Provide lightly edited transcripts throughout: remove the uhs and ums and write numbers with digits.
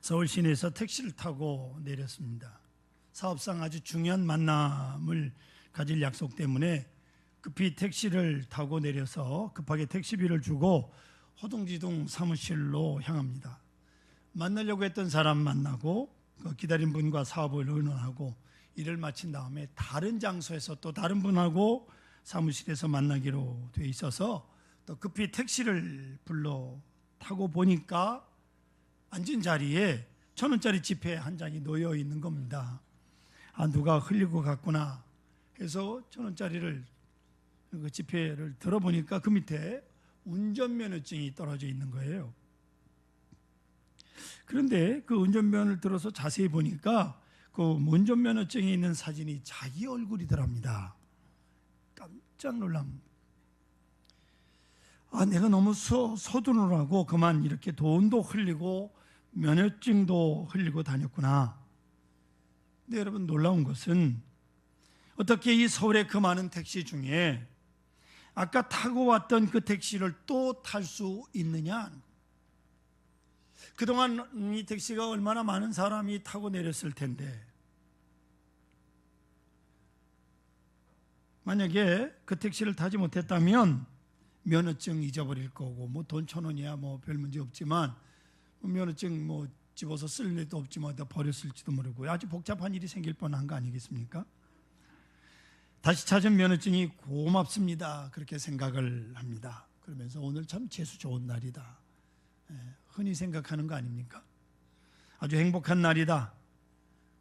서울 시내에서 택시를 타고 내렸습니다. 사업상 아주 중요한 만남을 가질 약속 때문에 급히 택시를 타고 내려서 급하게 택시비를 주고 호동지동 사무실로 향합니다. 만나려고 했던 사람 만나고 기다린 분과 사업을 의논하고 일을 마친 다음에 다른 장소에서 또 다른 분하고 사무실에서 만나기로 돼 있어서 또 급히 택시를 불러 타고 보니까 앉은 자리에 1,000원짜리 지폐 한 장이 놓여 있는 겁니다. 누가 흘리고 갔구나 해서 1,000원짜리를 그 지폐를 들어보니까 그 밑에 운전면허증이 떨어져 있는 거예요. 그런데 그 운전면을 들어서 자세히 보니까 그 운전면허증에 있는 사진이 자기 얼굴이더랍니다. 깜짝 놀랍니다. 내가 너무 서두르라고 그만 이렇게 돈도 흘리고 면허증도 흘리고 다녔구나. 근데 여러분, 놀라운 것은 어떻게 이 서울의 그 많은 택시 중에 아까 타고 왔던 그 택시를 또 탈 수 있느냐? 그동안 이 택시가 얼마나 많은 사람이 타고 내렸을 텐데, 만약에 그 택시를 타지 못했다면 면허증 잊어버릴 거고, 뭐 돈 1,000원이야 뭐 별 문제 없지만, 면허증 뭐 집어서 쓸 일도 없지만 다 버렸을지도 모르고 아주 복잡한 일이 생길 뻔한 거 아니겠습니까? 다시 찾은 면허증이 고맙습니다, 그렇게 생각을 합니다. 그러면서 오늘 참 재수 좋은 날이다, 흔히 생각하는 거 아닙니까? 아주 행복한 날이다,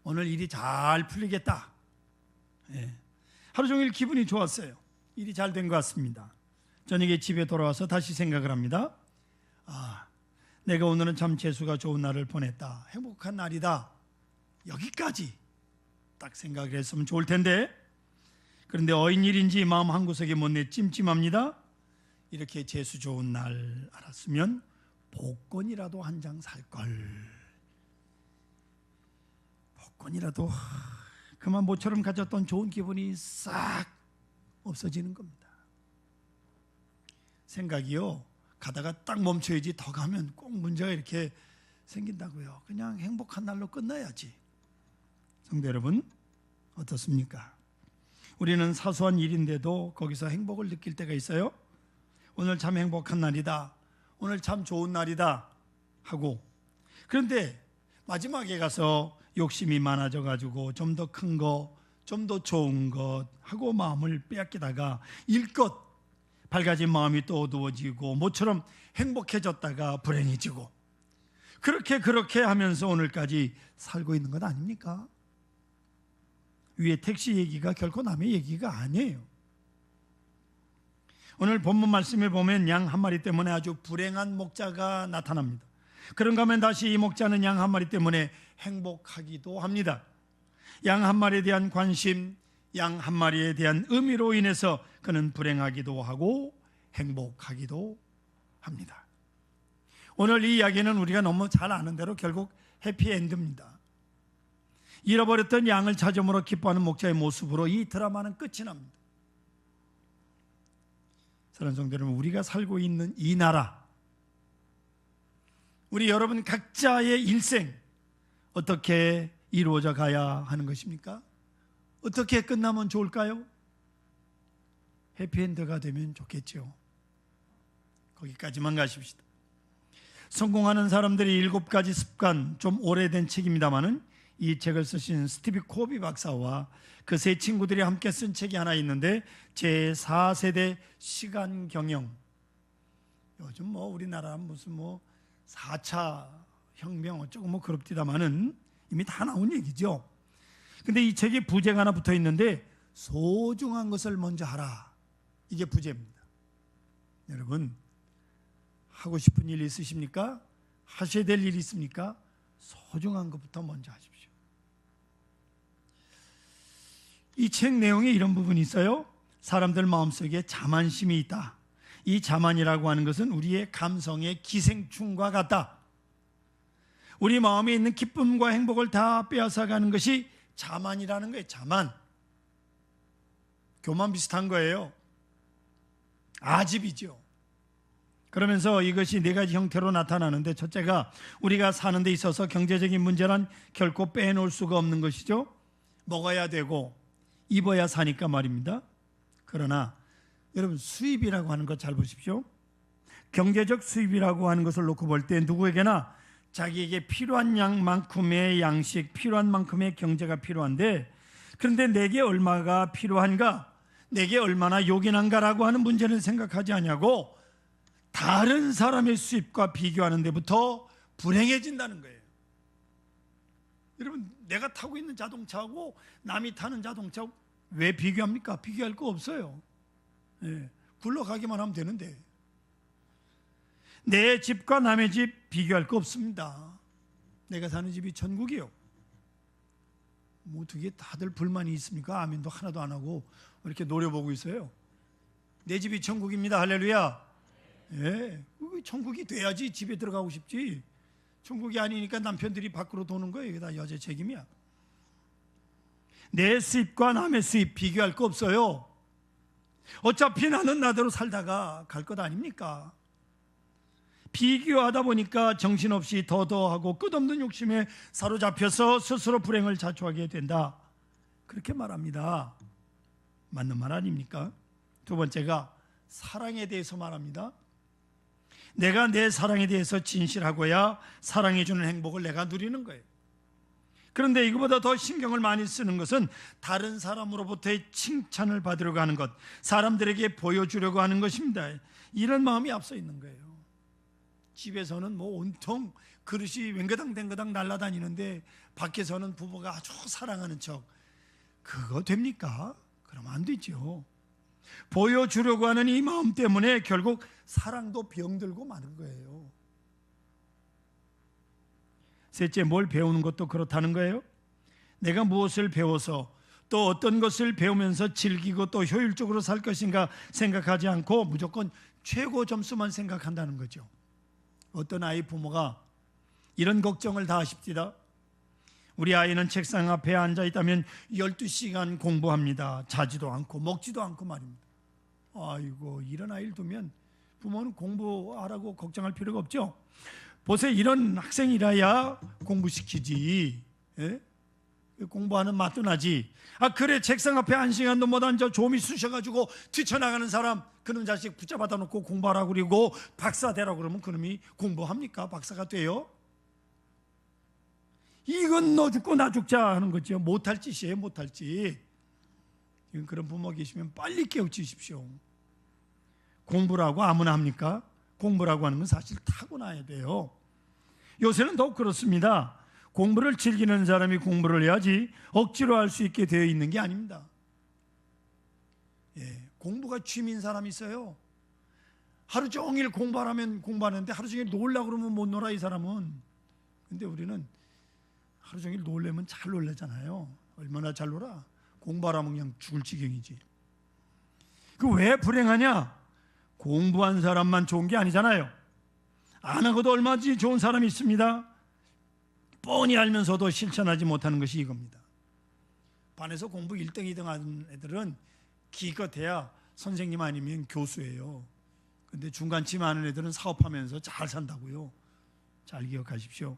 오늘 일이 잘 풀리겠다. 하루 종일 기분이 좋았어요. 일이 잘 된 것 같습니다. 저녁에 집에 돌아와서 다시 생각을 합니다. 내가 오늘은 참 재수가 좋은 날을 보냈다, 행복한 날이다, 여기까지 딱 생각을 했으면 좋을 텐데, 그런데 어인일인지 마음 한구석에 못내 찜찜합니다. 이렇게 재수 좋은 날 알았으면 복권이라도 한 장 살걸. 복권이라도. 그만 모처럼 가졌던 좋은 기분이 싹 없어지는 겁니다. 생각이요, 가다가 딱 멈춰야지 더 가면 꼭 문제가 이렇게 생긴다고요. 그냥 행복한 날로 끝나야지. 성도 여러분, 어떻습니까? 우리는 사소한 일인데도 거기서 행복을 느낄 때가 있어요. 오늘 참 행복한 날이다, 오늘 참 좋은 날이다 하고, 그런데 마지막에 가서 욕심이 많아져 가지고 좀 더 큰 거, 좀 더 좋은 것 하고 마음을 빼앗기다가 일껏 밝아진 마음이 또 어두워지고 모처럼 행복해졌다가 불행해지고, 그렇게 하면서 오늘까지 살고 있는 것 아닙니까? 위에 택시 얘기가 결코 남의 얘기가 아니에요. 오늘 본문 말씀에 보면 양 한 마리 때문에 아주 불행한 목자가 나타납니다. 그런가 하면 다시 이 목자는 양 한 마리 때문에 행복하기도 합니다. 양 한 마리에 대한 관심, 양 한 마리에 대한 의미로 인해서 그는 불행하기도 하고 행복하기도 합니다. 오늘 이 이야기는 우리가 너무 잘 아는 대로 결국 해피엔드입니다. 잃어버렸던 양을 찾음으로 기뻐하는 목자의 모습으로 이 드라마는 끝이 납니다. 사랑하는 성도 여러분, 우리가 살고 있는 이 나라, 우리 여러분 각자의 일생 어떻게 이루어져 가야 하는 것입니까? 어떻게 끝나면 좋을까요? 해피엔드가 되면 좋겠죠. 거기까지만 가십시다. 성공하는 사람들의 7가지 습관, 좀 오래된 책입니다마는 이 책을 쓰신 스티브 코비 박사와 그 세 친구들이 함께 쓴 책이 하나 있는데, 제4세대 시간 경영. 요즘 뭐 우리나라 무슨 뭐 4차 혁명 어쩌고 뭐 그럽디다마는 이미 다 나온 얘기죠. 근데 이 책에 부제가 하나 붙어 있는데, 소중한 것을 먼저 하라, 이게 부제입니다. 여러분, 하고 싶은 일 있으십니까? 하셔야 될 일 있습니까? 소중한 것부터 먼저 하십시오. 이 책 내용에 이런 부분이 있어요. 사람들 마음속에 자만심이 있다. 이 자만이라고 하는 것은 우리의 감성의 기생충과 같다. 우리 마음에 있는 기쁨과 행복을 다 빼앗아가는 것이 자만이라는 거예요. 자만. 교만 비슷한 거예요. 아집이죠. 그러면서 이것이 네 가지 형태로 나타나는데, 첫째가 우리가 사는 데 있어서 경제적인 문제란 결코 빼놓을 수가 없는 것이죠. 먹어야 되고 입어야 사니까 말입니다. 그러나 여러분, 수입이라고 하는 것 잘 보십시오. 경제적 수입이라고 하는 것을 놓고 볼 때 누구에게나 자기에게 필요한 양만큼의 양식, 필요한 만큼의 경제가 필요한데, 그런데 내게 얼마가 필요한가, 내게 얼마나 요긴한가라고 하는 문제는 생각하지 않냐고 다른 사람의 수입과 비교하는 데부터 불행해진다는 거예요. 여러분, 내가 타고 있는 자동차하고 남이 타는 자동차 왜 비교합니까? 비교할 거 없어요. 굴러가기만 하면 되는데. 내 집과 남의 집 비교할 거 없습니다. 내가 사는 집이 천국이요. 뭐 어떻게 다들 불만이 있습니까? 아멘도 하나도 안 하고 이렇게 노려보고 있어요. 내 집이 천국입니다. 할렐루야. 천국이 돼야지 집에 들어가고 싶지. 천국이 아니니까 남편들이 밖으로 도는 거예요. 이게 다 여자 책임이야. 내 수입과 남의 수입 비교할 거 없어요. 어차피 나는 나대로 살다가 갈 것 아닙니까? 비교하다 보니까 정신없이 더더하고 끝없는 욕심에 사로잡혀서 스스로 불행을 자초하게 된다, 그렇게 말합니다. 맞는 말 아닙니까? 두 번째가 사랑에 대해서 말합니다. 내가 내 사랑에 대해서 진실하고야 사랑해주는 행복을 내가 누리는 거예요. 그런데 이거보다 더 신경을 많이 쓰는 것은 다른 사람으로부터의 칭찬을 받으려고 하는 것, 사람들에게 보여주려고 하는 것입니다. 이런 마음이 앞서 있는 거예요. 집에서는 뭐 온통 그릇이 웬거당 날아다니는데 밖에서는 부부가 아주 사랑하는 척, 그거 됩니까? 그러면 안 되죠. 보여주려고 하는 이 마음 때문에 결국 사랑도 병들고 마는 거예요. 셋째, 뭘 배우는 것도 그렇다는 거예요. 내가 무엇을 배워서 또 어떤 것을 배우면서 즐기고 또 효율적으로 살 것인가 생각하지 않고 무조건 최고 점수만 생각한다는 거죠. 어떤 아이 부모가 이런 걱정을 다 하십니다. 우리 아이는 책상 앞에 앉아 있다면 12시간 공부합니다. 자지도 않고 먹지도 않고 말입니다. 아이고, 이런 아이를 두면 부모는 공부하라고 걱정할 필요가 없죠. 보세요, 이런 학생이라야 공부시키지. 공부하는 맛도 나지. 그래, 책상 앞에 한 시간도 못 앉아 좀이 쑤셔가지고 뛰쳐나가는 사람, 그놈 자식 붙잡아다 놓고 공부하라고 그러고 박사 되라고 그러면 그놈이 공부합니까? 박사가 돼요? 이건 너 죽고 나 죽자 하는 거죠. 못할 짓이에요, 못할 짓. 그런 부모 계시면 빨리 깨우치십시오. 공부라고 아무나 합니까? 공부라고 하는 건 사실 타고나야 돼요. 요새는 더욱 그렇습니다. 공부를 즐기는 사람이 공부를 해야지 억지로 할 수 있게 되어 있는 게 아닙니다. 공부가 취미인 사람이 있어요. 하루 종일 공부하라면 공부하는데 하루 종일 놀라고 그러면 못 놀아, 이 사람은. 근데 우리는 하루 종일 놀려면 잘 놀래잖아요. 얼마나 잘 놀아? 공부하라면 그냥 죽을 지경이지. 그 왜 불행하냐? 공부한 사람만 좋은 게 아니잖아요. 안 하고도 얼마든지 좋은 사람이 있습니다. 뻔히 알면서도 실천하지 못하는 것이 이겁니다. 반에서 공부 1등, 2등 하는 애들은 기껏해야 선생님 아니면 교수예요. 근데 중간쯤 하는 애들은 사업하면서 잘 산다고요. 잘 기억하십시오.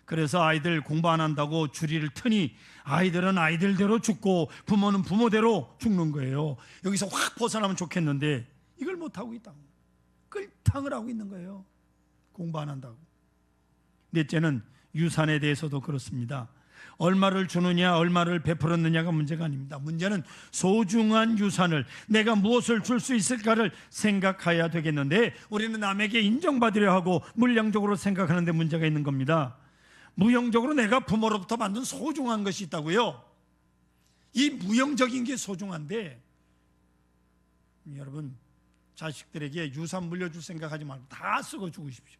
그래서 아이들 공부 안 한다고 주리를 트니 아이들은 아이들대로 죽고 부모는 부모대로 죽는 거예요. 여기서 확 벗어나면 좋겠는데 이걸 못하고 있다고 끌탕을 하고 있는 거예요. 공부 안 한다고. 넷째는 유산에 대해서도 그렇습니다. 얼마를 주느냐, 얼마를 베풀었느냐가 문제가 아닙니다. 문제는 소중한 유산을, 내가 무엇을 줄 수 있을까를 생각해야 되겠는데 우리는 남에게 인정받으려 하고 물량적으로 생각하는데 문제가 있는 겁니다. 무형적으로 내가 부모로부터 받는 소중한 것이 있다고요. 이 무형적인 게 소중한데, 여러분, 자식들에게 유산 물려줄 생각하지 말고 다 쓰고 죽으십시오.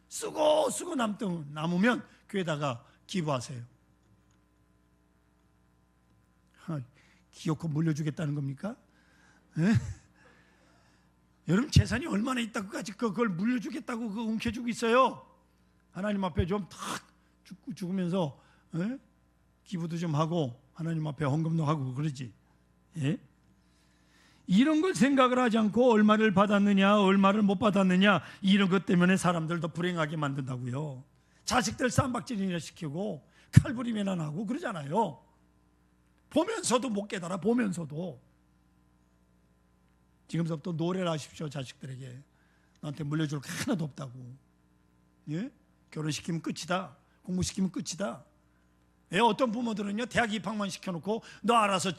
쓰고 남으면 교회다가 기부하세요. 기어코 물려주겠다는 겁니까? 여러분, 재산이 얼마나 있다고까지 그걸 물려주겠다고 그거 움켜쥐고 있어요. 하나님 앞에 좀 탁 죽으면서 기부도 좀 하고 하나님 앞에 헌금도 하고 그러지. 이런 걸 생각을 하지 않고 얼마를 받았느냐, 얼마를 못 받았느냐, 이런 것 때문에 사람들 더 불행하게 만든다고요. 자식들 쌈박질이나 시키고 칼부림이나 나고 그러잖아요. 보면서도 못 깨달아. 보면서도. 지금부터 노래를 하십시오. 자식들에게. 나한테 물려줄 거 하나도 없다고. 예? 결혼시키면 끝이다. 공부시키면 끝이다. 예? 어떤 부모들은요, 대학 입학만 시켜놓고 너 알아서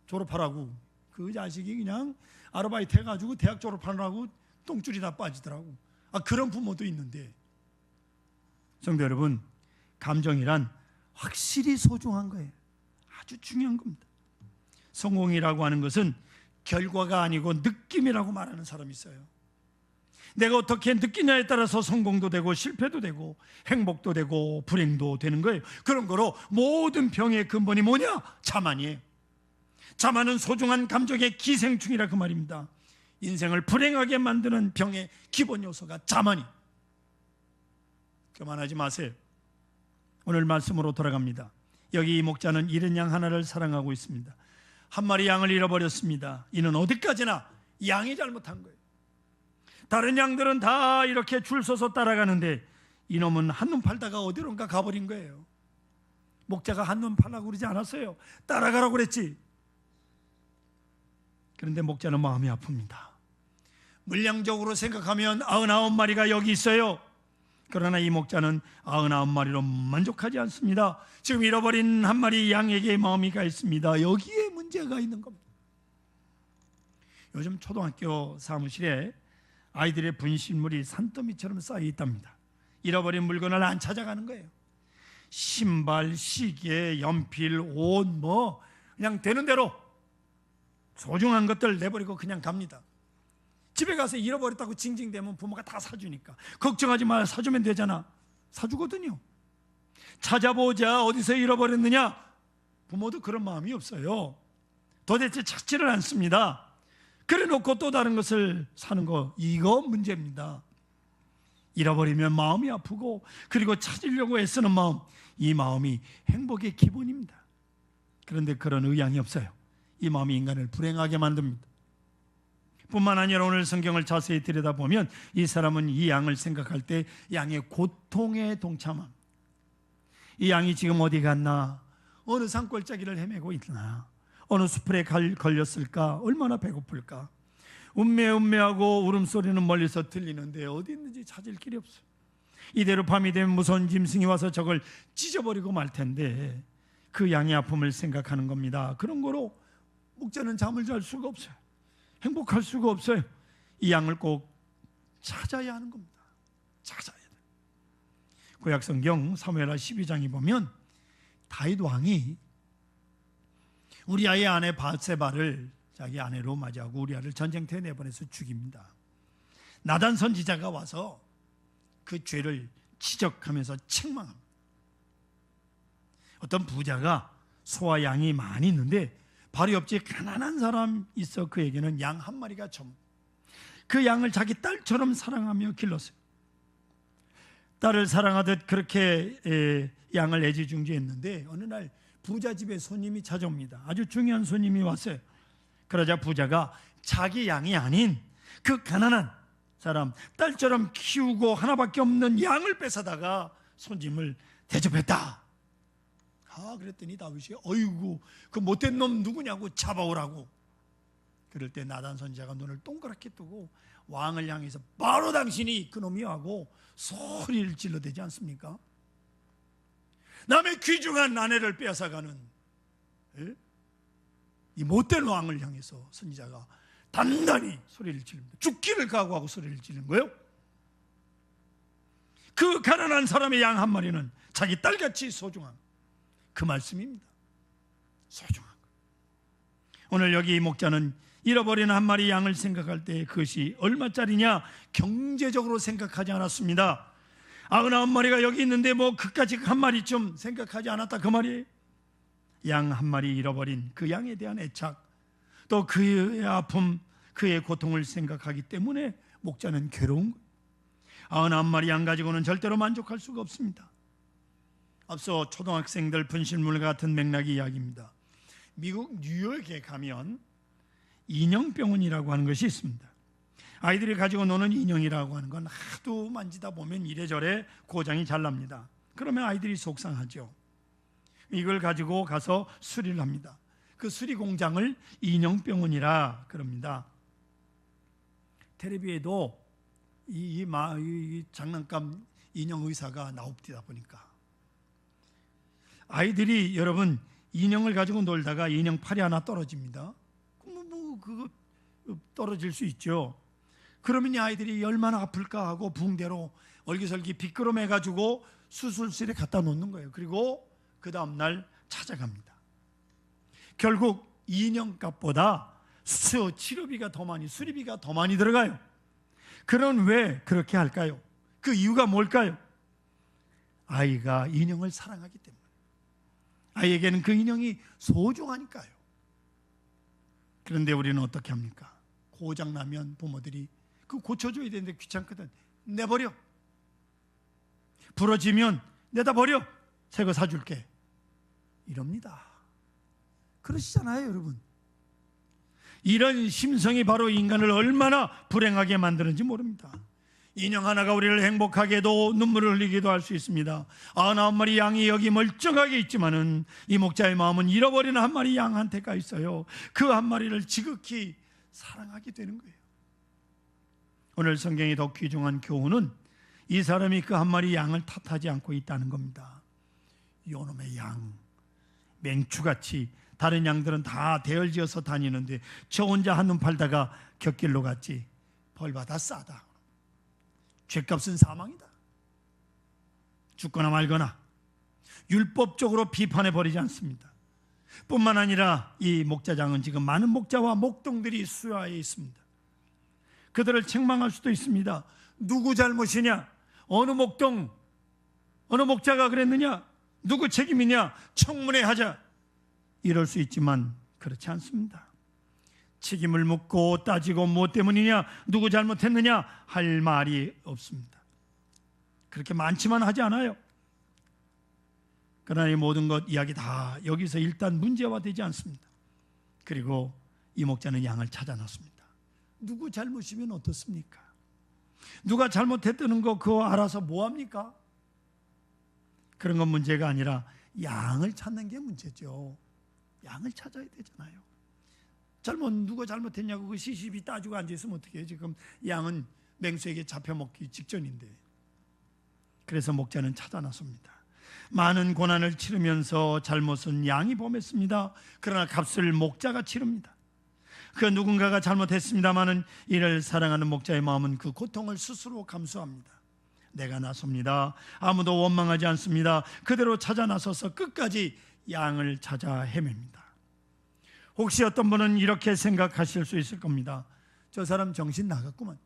졸업하라고. 그 자식이 그냥 아르바이트 해가지고 대학 졸업하느라고 똥줄이 다 빠지더라고. 그런 부모도 있는데, 성도 여러분, 감정이란 확실히 소중한 거예요. 아주 중요한 겁니다. 성공이라고 하는 것은 결과가 아니고 느낌이라고 말하는 사람이 있어요. 내가 어떻게 느끼냐에 따라서 성공도 되고 실패도 되고 행복도 되고 불행도 되는 거예요. 그런 거로 모든 병의 근본이 뭐냐? 자만이에요. 자만은 소중한 감정의 기생충이라 그 말입니다. 인생을 불행하게 만드는 병의 기본 요소가 자만이. 그만하지 마세요. 오늘 말씀으로 돌아갑니다. 여기 이 목자는 잃은 양 하나를 사랑하고 있습니다. 한 마리 양을 잃어버렸습니다. 이는 어디까지나 양이 잘못한 거예요. 다른 양들은 다 이렇게 줄 서서 따라가는데 이놈은 한눈 팔다가 어디론가 가버린 거예요. 목자가 한눈 팔라고 그러지 않았어요. 따라가라고 그랬지. 그런데 목자는 마음이 아픕니다. 물량적으로 생각하면 99마리가 여기 있어요. 그러나 이 목자는 99마리로 만족하지 않습니다. 지금 잃어버린 한 마리 양에게 마음이 가 있습니다. 여기에 문제가 있는 겁니다. 요즘 초등학교 사무실에 아이들의 분실물이 산더미처럼 쌓여 있답니다. 잃어버린 물건을 안 찾아가는 거예요. 신발, 시계, 연필, 옷, 그냥 되는 대로 소중한 것들 내버리고 그냥 갑니다. 집에 가서 잃어버렸다고 징징대면 부모가 다 사주니까 걱정하지 마, 사주면 되잖아. 사주거든요. 찾아보자, 어디서 잃어버렸느냐. 부모도 그런 마음이 없어요. 도대체 찾지를 않습니다. 그래 놓고 또 다른 것을 사는 거, 이거 문제입니다. 잃어버리면 마음이 아프고 그리고 찾으려고 애쓰는 마음, 이 마음이 행복의 기본입니다. 그런데 그런 의향이 없어요. 이 마음이 인간을 불행하게 만듭니다. 뿐만 아니라 오늘 성경을 자세히 들여다보면 이 사람은 이 양을 생각할 때 양의 고통에 동참함. 이 양이 지금 어디 갔나? 어느 산골짜기를 헤매고 있나? 어느 숲에 걸렸을까? 얼마나 배고플까? 운매운매하고 울음소리는 멀리서 들리는데 어디 있는지 찾을 길이 없어요. 이대로 밤이 되면 무서운 짐승이 와서 저걸 찢어버리고 말 텐데 그 양의 아픔을 생각하는 겁니다. 그런 거로 목자는 잠을 잘 수가 없어요. 행복할 수가 없어요. 이 양을 꼭 찾아야 하는 겁니다. 찾아야 돼요. 구약성경 사무엘하 12장에 보면 다윗 왕이 우리아의 아내 밧세바를 자기 아내로 맞이하고 우리아를 전쟁터에 내보내서 죽입니다. 나단 선지자가 와서 그 죄를 지적하면서 책망합니다. 어떤 부자가 소와 양이 많이 있는데 바로 옆집에 가난한 사람 있어. 그에게는 양 한 마리가 전부. 그 양을 자기 딸처럼 사랑하며 길렀어요. 딸을 사랑하듯 그렇게 양을 애지중지했는데 어느 날 부자 집에 손님이 찾아옵니다. 아주 중요한 손님이 왔어요. 그러자 부자가 자기 양이 아닌 그 가난한 사람 딸처럼 키우고 하나밖에 없는 양을 뺏어다가 손님을 대접했다. 그랬더니 다윗이 어이구 그 못된 놈 누구냐고 잡아오라고. 그럴 때 나단 선지자가 눈을 동그랗게 뜨고 왕을 향해서 바로 당신이 그놈이 하고 소리를 질러대지 않습니까? 남의 귀중한 아내를 빼앗아가는 이 못된 왕을 향해서 선지자가 단단히 소리를 지릅니다. 죽기를 각오하고 소리를 지르는 거예요. 그 가난한 사람의 양 한 마리는 자기 딸같이 소중한 그 말씀입니다. 소중한 거. 오늘 여기 이 목자는 잃어버린 한 마리 양을 생각할 때 그것이 얼마짜리냐 경제적으로 생각하지 않았습니다. 99마리가 여기 있는데 그까지 한 마리쯤 생각하지 않았다 그 말이에요. 양 한 마리 잃어버린 그 양에 대한 애착, 또 그의 아픔, 그의 고통을 생각하기 때문에 목자는 괴로운 거예요. 99마리 양 가지고는 절대로 만족할 수가 없습니다. 앞서 초등학생들 분실물 같은 맥락의 이야기입니다. 미국 뉴욕에 가면 인형병원이라고 하는 것이 있습니다. 아이들이 가지고 노는 인형이라고 하는 건 하도 만지다 보면 이래저래 고장이 잘 납니다. 그러면 아이들이 속상하죠. 이걸 가지고 가서 수리를 합니다. 그 수리 공장을 인형병원이라 그럽니다. 텔레비에도 이 장난감 인형 의사가 나옵니다. 보니까 아이들이 여러분 인형을 가지고 놀다가 인형 팔이 하나 떨어집니다. 그거 떨어질 수 있죠. 그러면 이 아이들이 얼마나 아플까 하고 붕대로 얼기설기 비끄럼해가지고 수술실에 갖다 놓는 거예요. 그리고 그 다음날 찾아갑니다. 결국 인형값보다 치료비가 더 많이, 수리비가 더 많이 들어가요. 그런 왜 그렇게 할까요? 그 이유가 뭘까요? 아이가 인형을 사랑하기 때문에. 아이에게는 그 인형이 소중하니까요. 그런데 우리는 어떻게 합니까? 고장나면 부모들이 그거 고쳐줘야 되는데 귀찮거든. 내버려. 부러지면 내다 버려. 새 거 사줄게. 이럽니다. 그러시잖아요, 여러분. 이런 심성이 바로 인간을 얼마나 불행하게 만드는지 모릅니다. 인형 하나가 우리를 행복하게도 눈물을 흘리기도 할 수 있습니다. 99마리 양이 여기 멀쩡하게 있지만은 이 목자의 마음은 잃어버리는 한 마리 양한테 가 있어요. 그 한 마리를 지극히 사랑하게 되는 거예요. 오늘 성경이 더 귀중한 교훈은 이 사람이 그 한 마리 양을 탓하지 않고 있다는 겁니다. 요놈의 양, 맹추같이 다른 양들은 다 대열지어서 다니는데 저 혼자 한눈 팔다가 곁길로 갔지. 벌받아 싸다. 죄값은 사망이다. 죽거나 말거나 율법적으로 비판해 버리지 않습니다. 뿐만 아니라 이 목자장은 지금 많은 목자와 목동들이 수하에 있습니다. 그들을 책망할 수도 있습니다. 누구 잘못이냐? 어느 목동, 어느 목자가 그랬느냐? 누구 책임이냐? 청문회하자. 이럴 수 있지만 그렇지 않습니다. 책임을 묻고 따지고 무엇 때문이냐, 누구 잘못했느냐 할 말이 없습니다. 그렇게 많지만 하지 않아요. 그러나 이 모든 것 이야기 다 여기서 일단 문제화되지 않습니다. 그리고 이 목자는 양을 찾아 놨습니다. 누구 잘못이면 어떻습니까? 누가 잘못했다는 거 그거 알아서 뭐합니까? 그런 건 문제가 아니라 양을 찾는 게 문제죠. 양을 찾아야 되잖아요. 누가 잘못했냐고 그 시시비 따지고 앉아있으면 어떻게 해요? 지금 양은 맹수에게 잡혀먹기 직전인데. 그래서 목자는 찾아 나섭니다. 많은 고난을 치르면서 잘못은 양이 범했습니다. 그러나 값을 목자가 치릅니다. 그 누군가가 잘못했습니다마는 이를 사랑하는 목자의 마음은 그 고통을 스스로 감수합니다. 내가 나섭니다. 아무도 원망하지 않습니다. 그대로 찾아 나서서 끝까지 양을 찾아 헤맵니다. 혹시 어떤 분은 이렇게 생각하실 수 있을 겁니다. 저 사람 정신 나갔구만.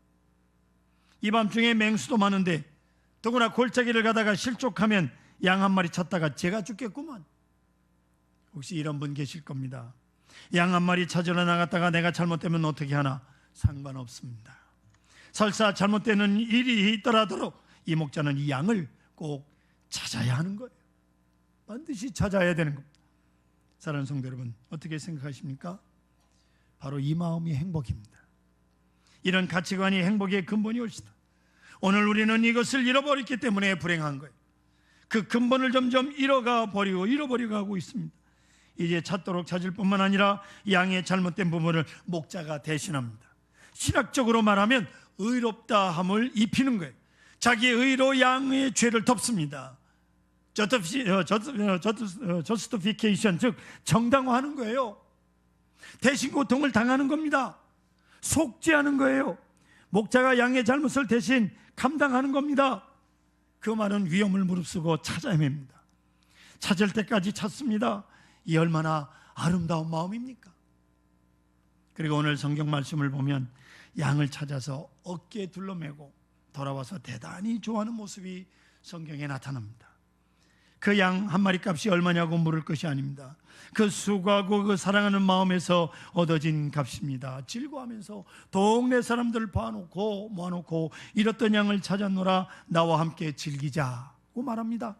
이 밤중에 맹수도 많은데 더구나 골짜기를 가다가 실족하면 양 한 마리 찾다가 제가 죽겠구만. 혹시 이런 분 계실 겁니다. 양 한 마리 찾으러 나갔다가 내가 잘못되면 어떻게 하나? 상관없습니다. 설사 잘못되는 일이 있더라도 이 목자는 이 양을 꼭 찾아야 하는 거예요. 반드시 찾아야 되는 겁니다. 사랑하는 성도 여러분, 어떻게 생각하십니까? 바로 이 마음이 행복입니다. 이런 가치관이 행복의 근본이 옳시다. 오늘 우리는 이것을 잃어버렸기 때문에 불행한 거예요. 그 근본을 점점 잃어버리고 가고 있습니다. 이제 찾도록 찾을 뿐만 아니라 양의 잘못된 부분을 목자가 대신합니다. 신학적으로 말하면 의롭다함을 입히는 거예요. 자기의 의로 양의 죄를 덮습니다. 저스티피케이션, 즉 정당화하는 거예요. 대신 고통을 당하는 겁니다. 속죄하는 거예요. 목자가 양의 잘못을 대신 감당하는 겁니다. 그 말은 위험을 무릅쓰고 찾아 헤맵니다. 찾을 때까지 찾습니다. 이 얼마나 아름다운 마음입니까? 그리고 오늘 성경 말씀을 보면 양을 찾아서 어깨에 둘러매고 돌아와서 대단히 좋아하는 모습이 성경에 나타납니다. 그 양 한 마리 값이 얼마냐고 물을 것이 아닙니다. 그 수고하고 그 사랑하는 마음에서 얻어진 값입니다. 즐거워하면서 동네 사람들 모아놓고 잃었던 양을 찾았노라, 나와 함께 즐기자고 말합니다.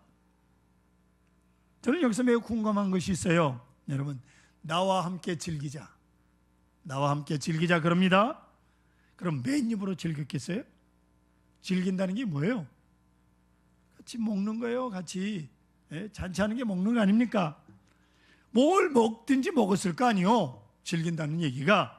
저는 여기서 매우 궁금한 것이 있어요. 여러분, 나와 함께 즐기자. 나와 함께 즐기자 그럽니다. 그럼 맨 입으로 즐겼겠어요? 즐긴다는 게 뭐예요? 같이 먹는 거예요. 같이 잔치하는 게 먹는 거 아닙니까? 뭘 먹든지 먹었을 거 아니요. 즐긴다는 얘기가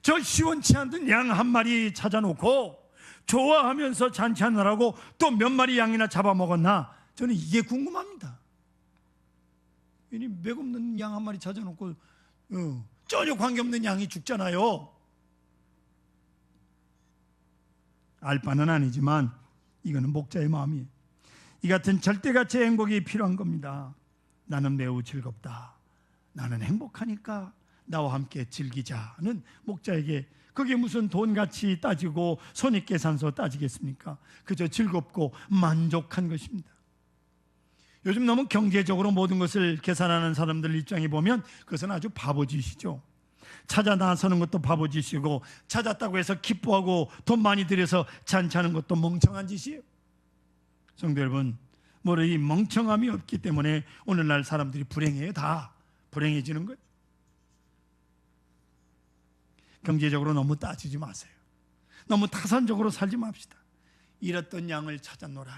저 시원치 않던 양 한 마리 찾아놓고 좋아하면서 잔치하느라고 또 몇 마리 양이나 잡아먹었나? 저는 이게 궁금합니다. 괜히 맥없는 양 한 마리 찾아놓고 전혀 관계없는 양이 죽잖아요. 알 바는 아니지만 이거는 목자의 마음이에요. 이 같은 절대가치의 행복이 필요한 겁니다. 나는 매우 즐겁다. 나는 행복하니까 나와 함께 즐기자는 목자에게 그게 무슨 돈가치 따지고 손익계산서 따지겠습니까? 그저 즐겁고 만족한 것입니다. 요즘 너무 경제적으로 모든 것을 계산하는 사람들 입장에 보면 그것은 아주 바보짓이죠. 찾아 나서는 것도 바보짓이고 찾았다고 해서 기뻐하고 돈 많이 들여서 잔치하는 것도 멍청한 짓이에요. 성도 여러분, 뭐로 이 멍청함이 없기 때문에 오늘날 사람들이 불행해요. 다 불행해지는 거예요. 경제적으로 너무 따지지 마세요. 너무 타산적으로 살지 맙시다. 잃었던 양을 찾았노라.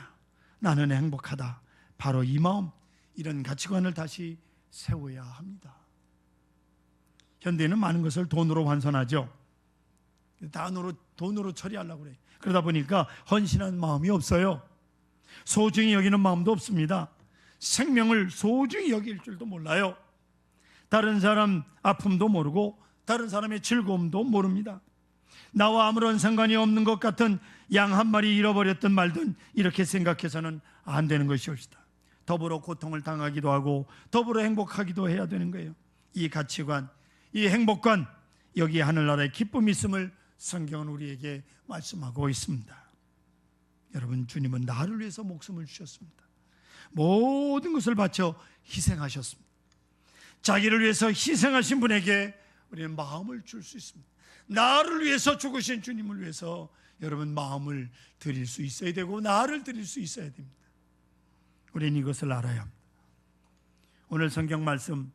나는 행복하다. 바로 이 마음, 이런 가치관을 다시 세워야 합니다. 현대는 많은 것을 돈으로 환산하죠. 돈으로 처리하려고 그래요. 그러다 보니까 헌신한 마음이 없어요. 소중히 여기는 마음도 없습니다. 생명을 소중히 여길 줄도 몰라요. 다른 사람 아픔도 모르고 다른 사람의 즐거움도 모릅니다. 나와 아무런 상관이 없는 것 같은 양 한 마리 잃어버렸든 말든 이렇게 생각해서는 안 되는 것이옵시다. 더불어 고통을 당하기도 하고 더불어 행복하기도 해야 되는 거예요. 이 가치관, 이 행복관, 여기 하늘나라의 기쁨이 있음을 성경은 우리에게 말씀하고 있습니다. 여러분, 주님은 나를 위해서 목숨을 주셨습니다. 모든 것을 바쳐 희생하셨습니다. 자기를 위해서 희생하신 분에게 우리는 마음을 줄 수 있습니다. 나를 위해서 죽으신 주님을 위해서 여러분 마음을 드릴 수 있어야 되고 나를 드릴 수 있어야 됩니다. 우리는 이것을 알아야 합니다. 오늘 성경 말씀,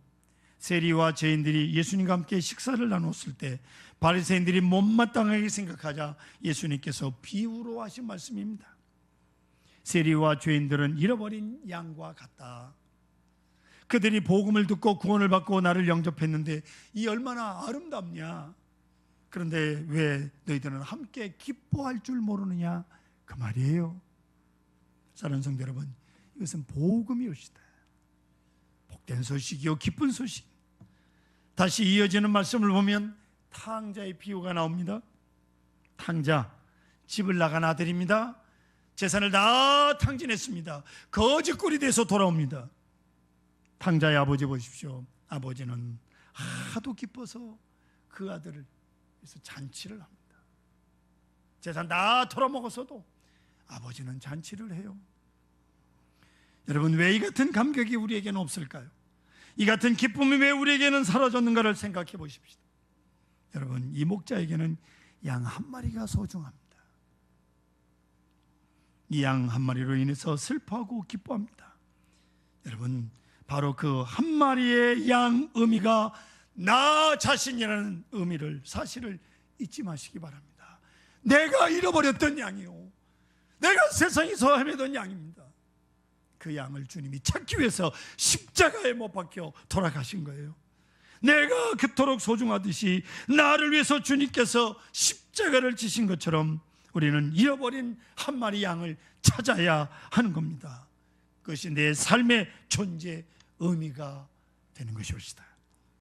세리와 죄인들이 예수님과 함께 식사를 나눴을 때 바리새인들이 못마땅하게 생각하자 예수님께서 비유로 하신 말씀입니다. 세리와 죄인들은 잃어버린 양과 같다. 그들이 복음을 듣고 구원을 받고 나를 영접했는데 이 얼마나 아름답냐. 그런데 왜 너희들은 함께 기뻐할 줄 모르느냐, 그 말이에요. 사랑하는 성도 여러분, 이것은 복음이옵시다. 복된 소식이요 기쁜 소식. 다시 이어지는 말씀을 보면 탕자의 비유가 나옵니다. 탕자, 집을 나간 아들입니다. 재산을 다 탕진했습니다. 거지꼴이 돼서 돌아옵니다. 탕자의 아버지 보십시오. 아버지는 하도 기뻐서 그 아들을 위해서 잔치를 합니다. 재산 다 털어먹었어도 아버지는 잔치를 해요. 여러분, 왜 이 같은 감격이 우리에게는 없을까요? 이 같은 기쁨이 왜 우리에게는 사라졌는가를 생각해 보십시오. 여러분, 이 목자에게는 양 한 마리가 소중합니다. 이 양 한 마리로 인해서 슬퍼하고 기뻐합니다. 여러분, 바로 그 한 마리의 양 의미가 나 자신이라는 의미를, 사실을 잊지 마시기 바랍니다. 내가 잃어버렸던 양이요, 내가 세상에서 헤매던 양입니다. 그 양을 주님이 찾기 위해서 십자가에 못 박혀 돌아가신 거예요. 내가 그토록 소중하듯이 나를 위해서 주님께서 십자가를 지신 것처럼 우리는 잃어버린 한 마리 양을 찾아야 하는 겁니다. 그것이 내 삶의 존재 의미가 되는 것이옵시다.